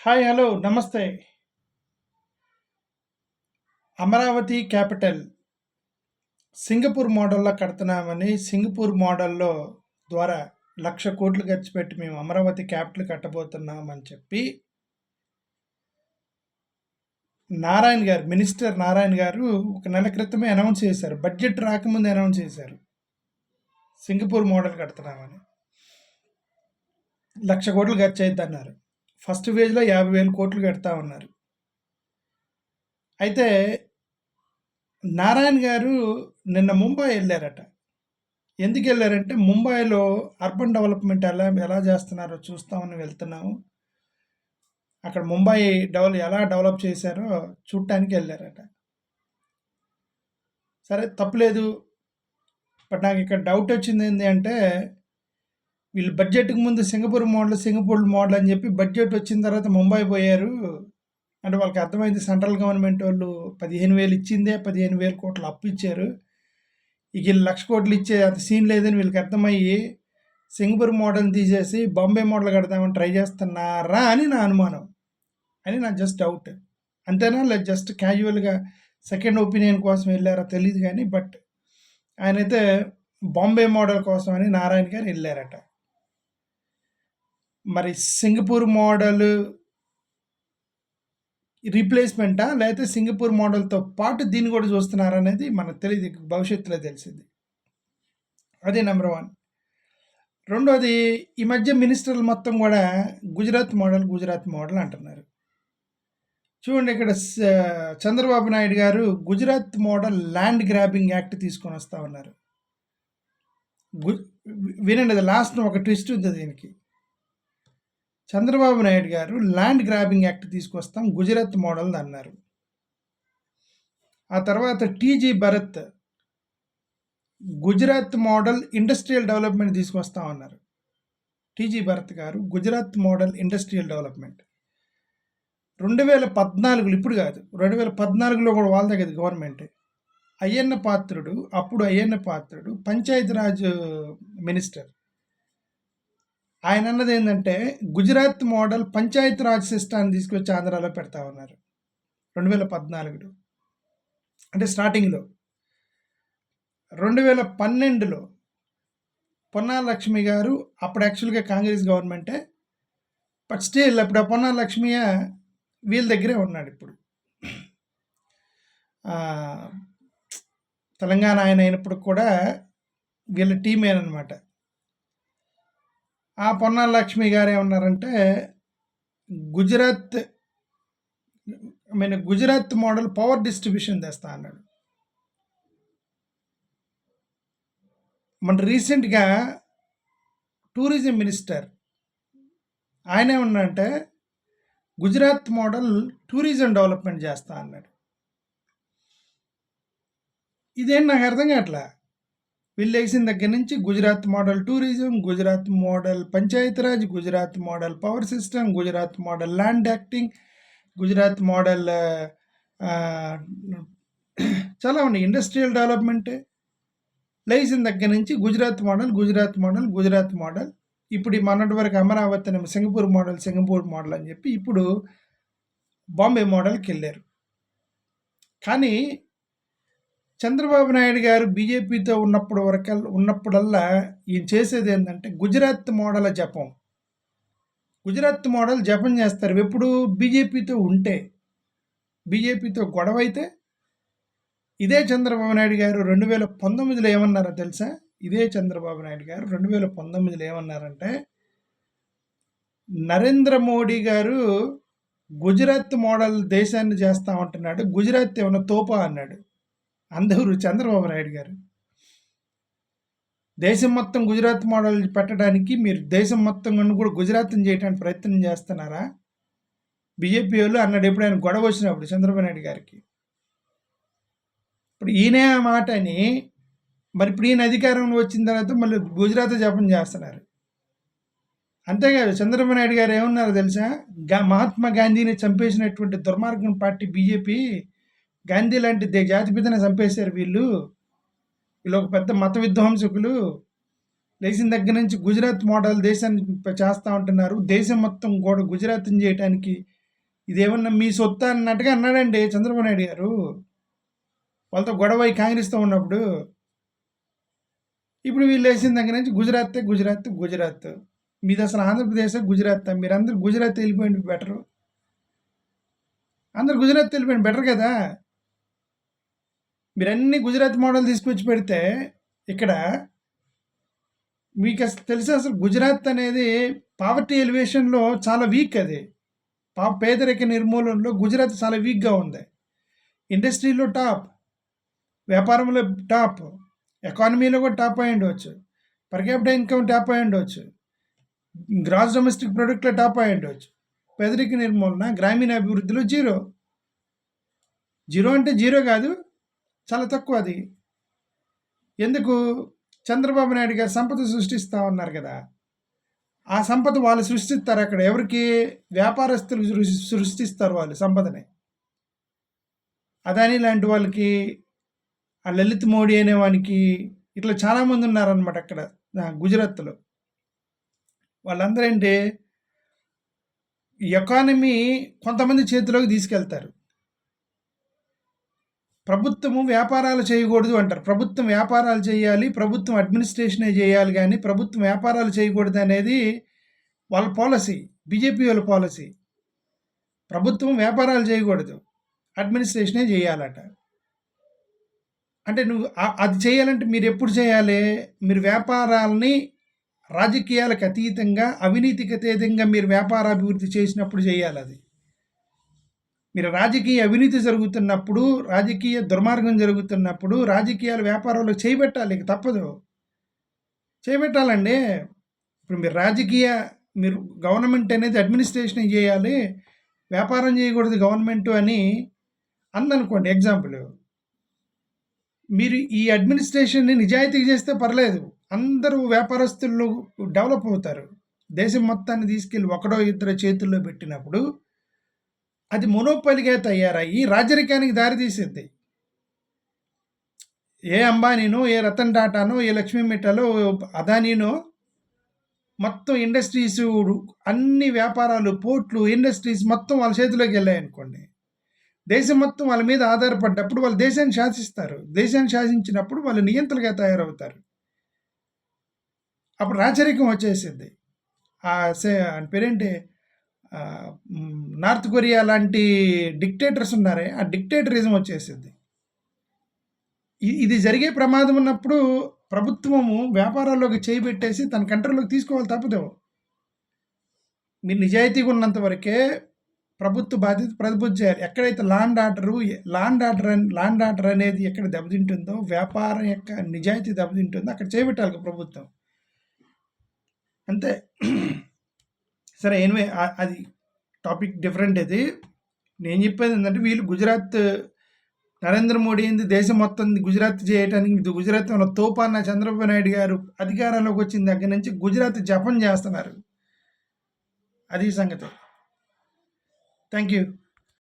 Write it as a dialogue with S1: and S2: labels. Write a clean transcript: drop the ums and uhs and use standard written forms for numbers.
S1: Hi, hello, నమస్తే. Amaravati capital Singapore మోడల్‌లో కడుతున్నామని, సింగపూర్ మోడల్‌లో ద్వారా 1,00,00,000,00,000 ఖర్చు పెట్టి మేము అమరావతి క్యాపిటల్ కట్టబోతున్నామని చెప్పి మినిస్టర్ నారాయణ గారు ఒక నెల క్రితమే అనౌన్స్ చేశారు. బడ్జెట్ రాకముందే అనౌన్స్ చేశారు. సింగపూర్ మోడల్ కడుతున్నామని. 1,00,00,000,00,000 ఖర్చు అయిద్దన్నారు. ఫస్ట్ ఫేజ్‌లో 50,000,00,000 కడతా ఉన్నారు. అయితే నారాయణ గారు నిన్న ముంబై వెళ్ళారట. ఎందుకు వెళ్ళారంటే ముంబైలో అర్బన్ డెవలప్మెంట్ ఎలా ఎలా చేస్తున్నారో చూస్తామని వెళ్తున్నాము. అక్కడ ముంబై ఎలా డెవలప్ చేశారో చూడటానికి వెళ్ళారట. సరే, తప్పులేదు. బట్ నాకు ఇక్కడ డౌట్ వచ్చింది ఏంటి అంటే, వీళ్ళు బడ్జెట్కి ముందు సింగపూర్ మోడల్ అని చెప్పి బడ్జెట్ వచ్చిన తర్వాత ముంబై పోయారు. అంటే వాళ్ళకి అర్థమైంది, సెంట్రల్ గవర్నమెంట్ వాళ్ళు 15,000 ఇచ్చిందే 15,000,00,000 అప్పు ఇచ్చారు. ఇక వీళ్ళు 1,00,00,000 ఇచ్చే అంత సీన్ లేదని వీళ్ళకి అర్థమయ్యి సింగపూర్ మోడల్ని తీసేసి బాంబే మోడల్ కడదామని ట్రై చేస్తున్నారా అని నా అనుమానం, అని నా జస్ట్ డౌట్. అంతేనా, లేదు జస్ట్ క్యాజువల్గా సెకండ్ ఒపీనియన్ కోసం వెళ్ళారో తెలియదు కానీ, బట్ ఆయనైతే బాంబే మోడల్ కోసం అని నారాయణ గారు వెళ్ళారట. మరి సింగపూర్ మోడల్ రీప్లేస్మెంటా, లేకపోతే సింగపూర్ మోడల్తో పాటు దీన్ని కూడా చూస్తున్నారనేది మనకు తెలియదు, భవిష్యత్తులో తెలిసింది. అదే నెంబర్ 1. రెండోది, ఈ మధ్య మినిస్టర్లు మొత్తం కూడా గుజరాత్ మోడల్ అంటున్నారు. చూడండి, ఇక్కడ చంద్రబాబు నాయుడు గారు Gujarat model land grabbing act తీసుకొని వస్తా ఉన్నారు. వినండి, అది లాస్ట్ ఒక ట్విస్ట్ ఉంది దీనికి. చంద్రబాబు నాయుడు గారు ల్యాండ్ గ్రాబింగ్ యాక్ట్ తీసుకొస్తాం గుజరాత్ మోడల్ అన్నారు. ఆ తర్వాత TG Bharat Gujarat model industrial development తీసుకొస్తామన్నారు. TG Bharat garu Gujarat model industrial development 2014, ఇప్పుడు కాదు, 2014లో కూడా వాళ్ళ దగ్గర గవర్నమెంట్. అప్పుడు అయ్యన్న పాత్రుడు పంచాయతీరాజ్ మినిస్టర్. ఆయన అన్నది ఏంటంటే, గుజరాత్ మోడల్ పంచాయతీరాజ్ సిస్టాన్ని తీసుకొచ్చి ఆంధ్రాలో పెడతా ఉన్నారు 2014లో, అంటే స్టార్టింగ్లో. 2012లో పొన్నాల లక్ష్మి గారు, అప్పుడు యాక్చువల్గా కాంగ్రెస్ గవర్నమెంటే, బట్ స్టిల్ అప్పుడు ఆ పొన్నాల లక్ష్మియ వీళ్ళ దగ్గరే ఉన్నాడు. ఇప్పుడు తెలంగాణ ఆయన అయినప్పుడు కూడా వీళ్ళ టీమేనమాట. ఆ పొన్నాల లక్ష్మి గారు ఏమన్నారంటే, గుజరాత్ మోడల్ పవర్ డిస్ట్రిబ్యూషన్ తెస్తా అన్నాడు. మన రీసెంట్గా టూరిజం మినిస్టర్ ఆయన ఏమన్నారంటే, గుజరాత్ మోడల్ టూరిజం డెవలప్మెంట్ చేస్తా అన్నాడు. ఇదేం నాకు అర్థం కావట్లా. వీళ్ళు వేసిన దగ్గర నుంచి Gujarat model tourism, Gujarat model Panchayati Raj, Gujarat model power system, Gujarat model land acting, Gujarat model చాలా ఉన్నాయి, ఇండస్ట్రియల్ డెవలప్మెంట్ లేచిన దగ్గర నుంచి గుజరాత్ మోడల్. ఇప్పుడు మొన్నటి వరకు అమరావతి సింగపూర్ మోడల్ అని చెప్పి ఇప్పుడు బాంబే మోడల్కి వెళ్ళారు. కానీ చంద్రబాబు నాయుడు గారు బీజేపీతో ఉన్నప్పుడల్లా ఈయన చేసేది ఏంటంటే గుజరాత్ మోడల్ జపం చేస్తారు. ఎప్పుడు బీజేపీతో గొడవ అయితే ఇదే చంద్రబాబు నాయుడు గారు 2019లో ఏమన్నారో తెలుసా? ఇదే చంద్రబాబు నాయుడు గారు 2019లో ఏమన్నారంటే, నరేంద్ర మోడీ గారు గుజరాత్ మోడల్ దేశాన్ని చేస్తామంటున్నాడు, గుజరాత్ ఏమన్నా తోపా అన్నాడు. అందరూ చంద్రబాబు నాయుడు గారు దేశం మొత్తం గుజరాత్ మోడల్ పెట్టడానికి మీరు దేశం మొత్తం కూడా గుజరాత్ని చేయడానికి ప్రయత్నం చేస్తున్నారా బీజేపీ వాళ్ళు అన్నాడు ఎప్పుడైనా గొడవ వచ్చినప్పుడు చంద్రబాబు నాయుడు గారికి. ఇప్పుడు ఈయనే ఆ మాటని, మరి ఇప్పుడు ఈయన అధికారంలో వచ్చిన తర్వాత మళ్ళీ గుజరాత్ జపం చేస్తున్నారు. అంతేకాదు, చంద్రబాబు నాయుడు గారు ఏమన్నారో తెలుసా? మహాత్మా గాంధీని చంపేసినటువంటి దుర్మార్గం పార్టీ బీజేపీ, గాంధీ లాంటి జాతిపితనే చంపేశారు వీళ్ళు ఒక పెద్ద మత విధ్వంసకులు, లేచిన దగ్గర నుంచి గుజరాత్ మోడల్ దేశాన్ని చేస్తూ ఉంటున్నారు. దేశం మొత్తం కూడా గుజరాత్ని చేయడానికి ఇదేమన్నా మీ సొత్తు అన్నట్టుగా అన్నాడండి చంద్రబాబు నాయుడు గారు. వాళ్ళతో గొడవ కాంగ్రెస్తో ఉన్నప్పుడు. ఇప్పుడు వీళ్ళు వేసిన దగ్గర నుంచి గుజరాత్. మీది అసలు ఆంధ్రప్రదేశ్, గుజరాత్. మీరందరూ గుజరాత్ వెళ్ళిపోయింది బెటరు. అందరు గుజరాత్ వెళ్ళిపోయింది బెటర్ కదా. మీరు అన్ని గుజరాత్ మోడల్ తీసుకొచ్చి పెడితే ఇక్కడ మీకు అసలు తెలుసా, అసలు గుజరాత్ అనేది పావర్టీ ఎలివేషన్లో చాలా వీక్. అది పేదరిక నిర్మూలనలో గుజరాత్ చాలా వీక్గా ఉంది. ఇండస్ట్రీలో టాప్, వ్యాపారంలో టాప్, ఎకానమీలో కూడా టాప్ అయి ఉండవచ్చు, పర్ క్యాపిటల్ ఇన్కమ్ టాప్ అయి ఉండవచ్చు, గ్రాస్ డొమెస్టిక్ ప్రొడక్ట్లో టాప్ అయి ఉండవచ్చు. పేదరిక నిర్మూలన, గ్రామీణ అభివృద్ధిలో జీరో. జీరో అంటే జీరో కాదు, చాలా తక్కువ అది. ఎందుకు? చంద్రబాబు నాయుడు గారు సంపద సృష్టిస్తూ ఉన్నారు కదా. ఆ సంపద వాళ్ళు సృష్టిస్తారు. అక్కడ ఎవరికి? వ్యాపారస్తులు సృష్టిస్తారు వాళ్ళు సంపదని. అదాని లాంటి వాళ్ళకి, ఆ లలిత్ మోడీ అనే వానికి, ఇట్లా చాలామంది ఉన్నారనమాట అక్కడ గుజరాత్లో. వాళ్ళందరూ ఏంటి, ఎకానమీ కొంతమంది చేతిలోకి తీసుకెళ్తారు. ప్రభుత్వము వ్యాపారాలు చేయకూడదు అంటారు. ప్రభుత్వం వ్యాపారాలు చేయాలి, ప్రభుత్వం అడ్మినిస్ట్రేషనే చేయాలి, కానీ ప్రభుత్వం వ్యాపారాలు చేయకూడదు అనేది వాళ్ళ పాలసీ, బీజేపీ వాళ్ళ పాలసీ. ప్రభుత్వం వ్యాపారాలు చేయకూడదు, అడ్మినిస్ట్రేషనే చేయాలట. అంటే నువ్వు అది చేయాలంటే మీరు ఎప్పుడు చేయాలి? మీరు వ్యాపారాలని రాజకీయాలకు అతీతంగా, అవినీతికి అతీతంగా మీరు వ్యాపారాభివృద్ధి చేసినప్పుడు చేయాలి. అది మీరు రాజకీయ అవినీతి జరుగుతున్నప్పుడు, రాజకీయ దుర్మార్గం జరుగుతున్నప్పుడు రాజకీయాలు వ్యాపారంలో చేయబెట్టాలి. తప్పదు, చేయబెట్టాలండి. ఇప్పుడు మీరు గవర్నమెంట్ అనేది అడ్మినిస్ట్రేషన్ చేయాలి, వ్యాపారం చేయకూడదు గవర్నమెంట్ అని అందనుకోండి. ఎగ్జాంపుల్, మీరు ఈ అడ్మినిస్ట్రేషన్ని నిజాయితీగా చేస్తే పర్లేదు, అందరూ వ్యాపారస్తులు డెవలప్ అవుతారు. దేశం మొత్తాన్ని తీసుకెళ్ళి ఒకడో ఇద్దరు చేతుల్లో పెట్టినప్పుడు అది మొనోపలిగా తయారయ్యి రాజరికానికి దారితీసేది. ఏ అంబానీనో, ఏ రతన్ టాటానో, ఏ లక్ష్మీ మిట్టాలో, అదానీనో మొత్తం ఇండస్ట్రీస్, అన్ని వ్యాపారాలు, పోర్ట్లు, ఇండస్ట్రీస్ మొత్తం వాళ్ళ చేతిలోకి వెళ్ళాయి అనుకోండి. దేశం మొత్తం వాళ్ళ మీద ఆధారపడ్డప్పుడు వాళ్ళు దేశాన్ని శాసిస్తారు. దేశాన్ని శాసించినప్పుడు వాళ్ళు నియంత్రణగా తయారవుతారు. అప్పుడు రాచరికం వచ్చేసింది. పేరేంటి, నార్త్ కొరియా లాంటి డిక్టేటర్స్ ఉన్నారే, ఆ డిక్టేటరిజం వచ్చేసింది. ఇది జరిగే ప్రమాదం ఉన్నప్పుడు ప్రభుత్వము వ్యాపారాల్లోకి చేయబెట్టేసి తన కంట్రోల్లోకి తీసుకోవాలి. తప్పదు. మీరు నిజాయితీగా ఉన్నంత వరకే ప్రభుత్వ బాధ్యత ప్రతిబద్ధ చేయాలి. ఎక్కడైతే ల్యాండ్ ఆర్డర్ అనేది ఎక్కడ దెబ్బతింటుందో, వ్యాపారం యొక్క నిజాయితీ దెబ్బతింటుందో అక్కడ చేయబెట్టాలి ప్రభుత్వం. అంతే. సరే, ఎనివే అది టాపిక్ డిఫరెంట్. అది నేను చెప్పేది ఏంటంటే, వీళ్ళు గుజరాత్, నరేంద్ర మోడీ ఏంది దేశం మొత్తం గుజరాత్ చేయడానికి, గుజరాత్ తోపాన్న చంద్రబాబు నాయుడు గారు అధికారంలోకి వచ్చిన దగ్గర నుంచి గుజరాత్ జపం చేస్తున్నారు. అది సంగతి. Thank you.